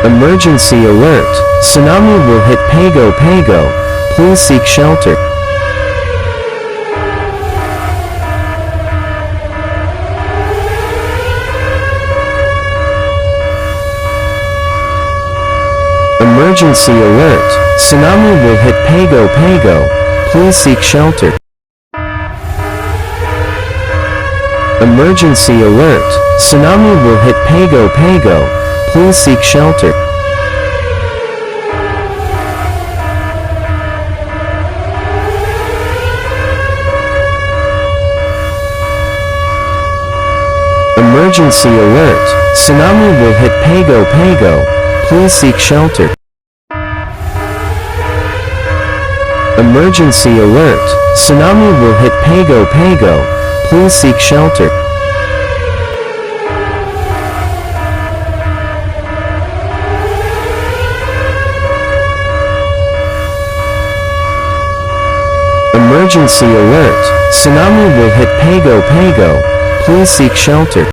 Emergency alert! Tsunami will hit Pago Pago. Please seek shelter. Emergency alert! Tsunami will hit Pago Pago. Please seek shelter. Emergency alert! Tsunami will hit Pago Pago. Please seek shelter. Emergency alert! Tsunami will hit Pago Pago. Please seek shelter. Emergency alert! Tsunami will hit Pago Pago. Please seek shelter. Emergency alert! Tsunami will hit Pago Pago. Please seek shelter.